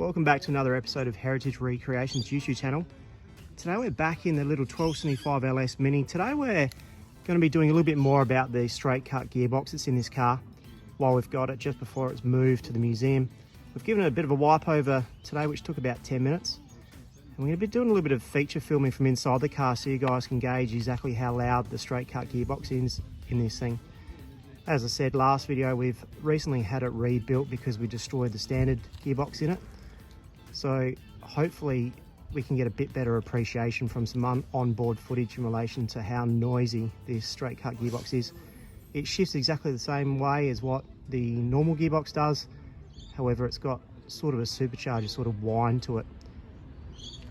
Welcome back to another episode of Heritage Recreations YouTube channel. Today we're back in the little 1275 LS Mini. Today we're going to be doing a little bit more about the straight cut gearbox that's in this car while we've got it, just before it's moved to the museum. We've given it a bit of a wipe over today, which took about 10 minutes. And we're going to be doing a little bit of feature filming from inside the car so you guys can gauge exactly how loud the straight cut gearbox is in this thing. As I said last video, we've recently had it rebuilt because we destroyed the standard gearbox in it. So hopefully we can get a bit better appreciation from some onboard footage in relation to how noisy this straight cut gearbox is. It shifts exactly the same way as what the normal gearbox does. However, it's got sort of a supercharger sort of whine to it.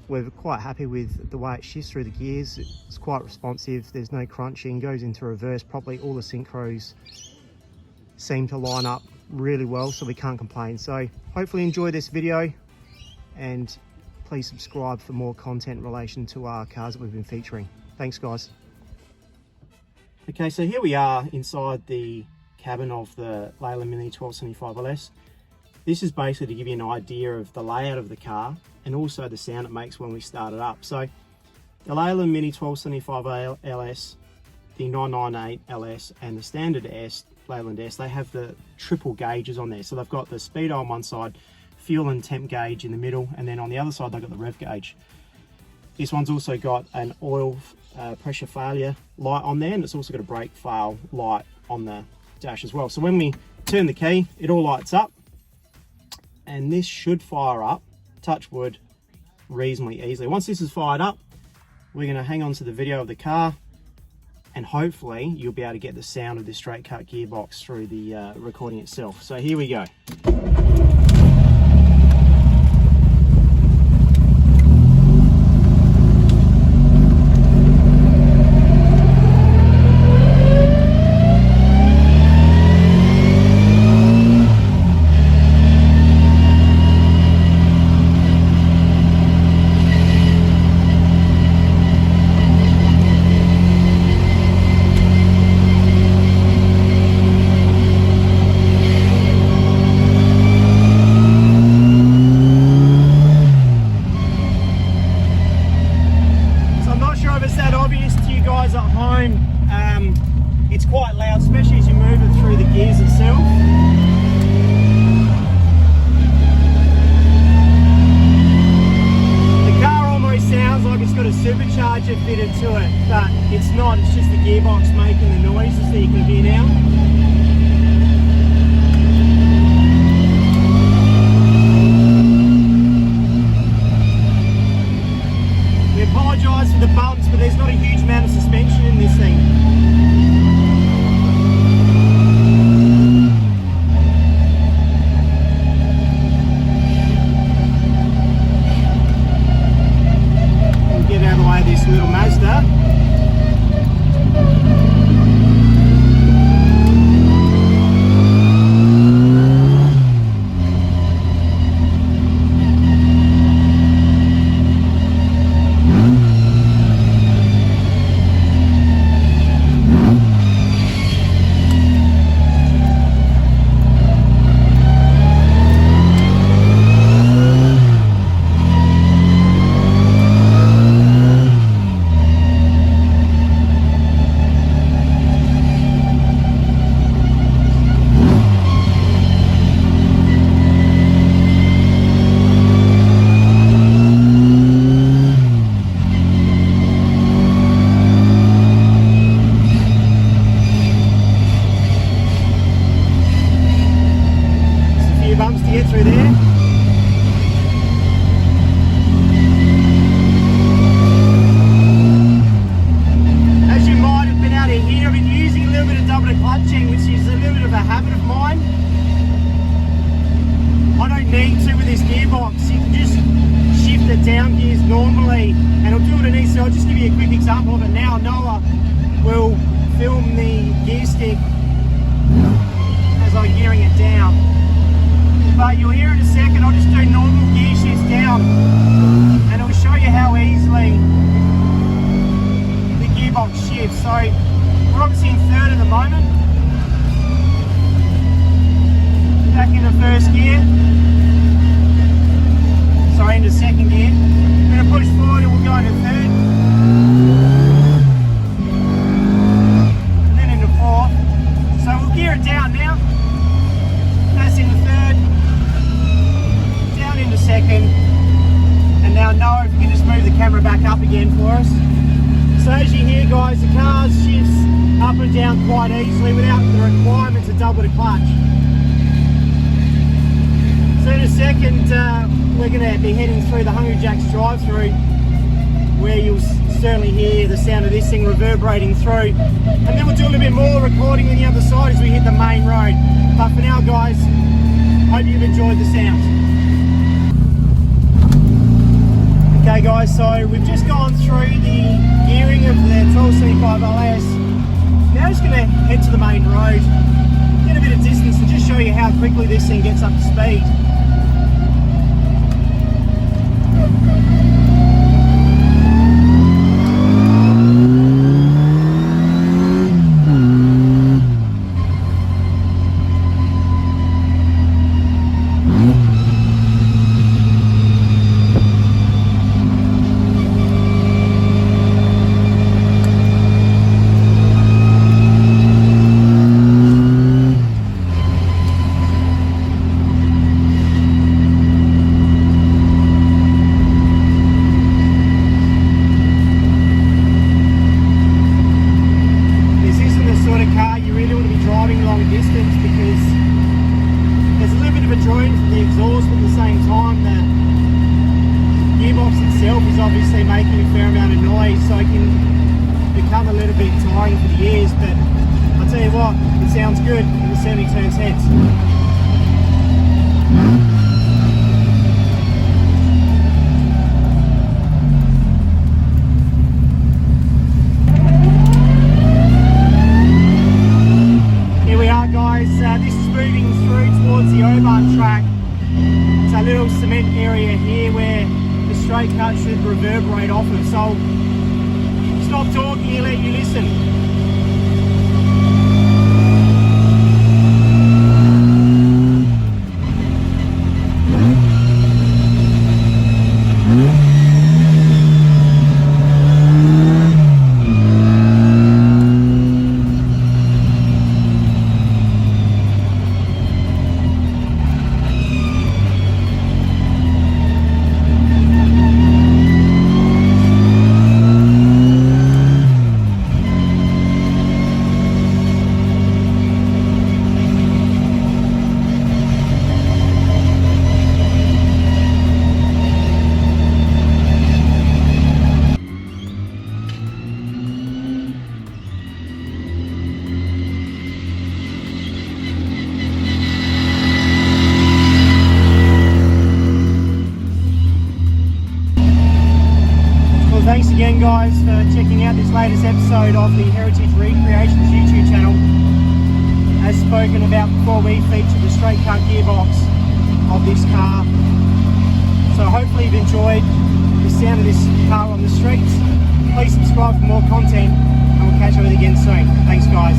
We're quite happy with the way it shifts through the gears. It's quite responsive, there's no crunching, goes into reverse properly. All the synchros seem to line up really well, so we can't complain. So hopefully enjoy this video, and please subscribe for more content in relation to our cars that we've been featuring. Thanks guys. Okay, so here we are inside the cabin of the Leyland Mini 1275 LS. This is basically to give you an idea of the layout of the car and also the sound it makes when we start it up. So the Leyland Mini 1275 LS, the 998 LS and the standard S, Leyland S, they have the triple gauges on there. So they've got the speedo on one side, fuel and temp gauge in the middle, and then on the other side they've got the rev gauge. This one's also got an oil pressure failure light on there, and it's also got a brake fail light on the dash as well. So when we turn the key, it all lights up, and this should fire up, touch wood, reasonably easily. Once this is fired up, we're going to hang on to the video of the car, and hopefully you'll be able to get the sound of this straight cut gearbox through the recording itself. So here we go. It's quite loud, especially as you move it through the gears itself. The car almost sounds like it's got a supercharger fitted to it, but it's not, it's just the gearbox making the noises that you can hear now. We apologise for the bumps, but there's not a huge amount of suspension in this thing. This little Mazda. Bumps to get through there. As you might have been able to hear, I've been using a little bit of double clutching, which is a little bit of a habit of mine. I don't need to with this gearbox. You can just shift the down gears normally and it'll do what it needs to. I'll just give you a quick example of it now. Noah will film the gear stick as I'm gearing it down. But you'll hear in a second, I'll just do normal gear shifts down and it'll show you how easily the gearbox shifts. So we're obviously in third at the moment. Back in the first gear. into second gear. We're going to push forward and we'll go into third. And then into fourth. So we'll gear it down now. That's into third. Down into second. And now Noah, if you can just move the camera back up again for us. So as you hear guys, the car shifts up and down quite easily without the requirement to double the clutch. So in a second, we're going to be heading through the Hungry Jack's drive-through, where you'll certainly hear the sound of this thing reverberating through. And then we'll do a little bit more recording on the other side as we hit the main road. But for now guys, hope you've enjoyed the sound. Okay guys, so we've just gone through the gearing of the 1275 LS. Now just going to head to the main road, get a bit of distance and just show you how quickly this thing gets up to speed. Obviously making a fair amount of noise, so it can become a little bit tiring for the ears, but I'll tell you what, it sounds good and it certainly turns heads. Here we are guys, this is moving through towards the Oban track. It's a little cement area here where the straight cut should reverberate off of, so I'll stop talking and let you listen. Thanks again guys for checking out this latest episode of the Heritage Recreations YouTube channel. As spoken about before, we feature the straight cut gearbox of this car. So hopefully you've enjoyed the sound of this car on the streets. Please subscribe for more content and we'll catch up with you again soon. Thanks guys.